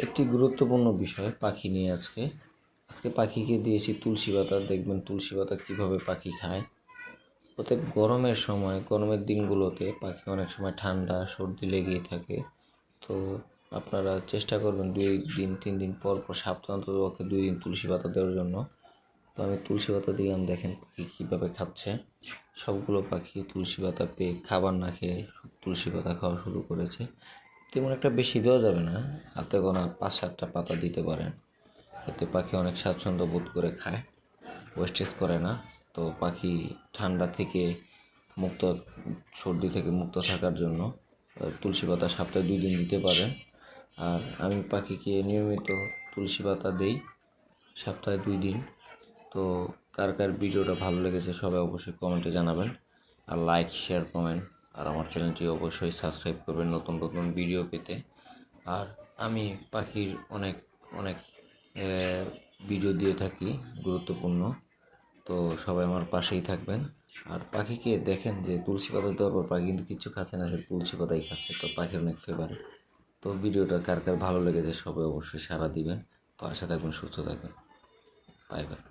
একটি গুরুত্বপূর্ণ বিষয় পাখি নিয়ে আজকে পাখিকে দিয়েছি তুলসী পাতা। দেখবেন তুলসী পাতা কীভাবে পাখি খায়। ওতে গরমের দিনগুলোতে পাখি অনেক সময় ঠান্ডা সর্দি লেগেই থাকে। তো আপনারা চেষ্টা করবেন 2 দিন 3 দিন পর সপ্তাহে অন্ততপক্ষে 2 দিন তুলসী পাতা দেওয়ার জন্য। তো আমি তুলসী পাতা দিলাম, দেখেন পাখি কীভাবে খাচ্ছে। সবগুলো পাখি তুলসী পাতা পেয়ে খাবার না খেয়ে তুলসী পাতা খাওয়া শুরু করেছে। তেমন একটা বেশি দেওয়া যাবে না, হাতে গোনা 5-7টা পাতা দিতে পারেন। এতে পাখি অনেক স্বাচ্ছন্দ্য বোধ করে খায়, ওয়েস্টেজ করে না। তো পাখি ঠান্ডা থেকে মুক্ত, সর্দি থেকে মুক্ত থাকার জন্য তুলসী পাতা সপ্তাহে 2 দিন দিতে পারেন। আর আমি পাখিকে নিয়মিত তুলসী পাতা দিই সপ্তাহে 2 দিন। তো কার কার ভিডিওটা ভালো লেগেছে সবাই অবশ্যই কমেন্টে জানাবেন, আর লাইক শেয়ার কমেন্ট, আর আমার চ্যানেলটি অবশ্যই সাবস্ক্রাইব করবেন নতুন নতুন ভিডিও পেতে। আর আমি পাখির অনেক অনেক ভিডিও দিয়ে থাকি গুরুত্বপূর্ণ। তো সবাই আমার পাশেই থাকবেন। আর পাখিকে দেখেন যে তুলসী পাতা দেওয়ার পর পাখি কিন্তু কিছু খাচ্ছে না, সে তুলসী পাতাই খাচ্ছে। তো পাখির অনেক ফেভারিট। তো ভিডিওটা কার কার ভালো লেগেছে সবাই অবশ্যই সাড়া দিবেন। পাশে থাকবেন, সুস্থ থাকবেন। Bye bye.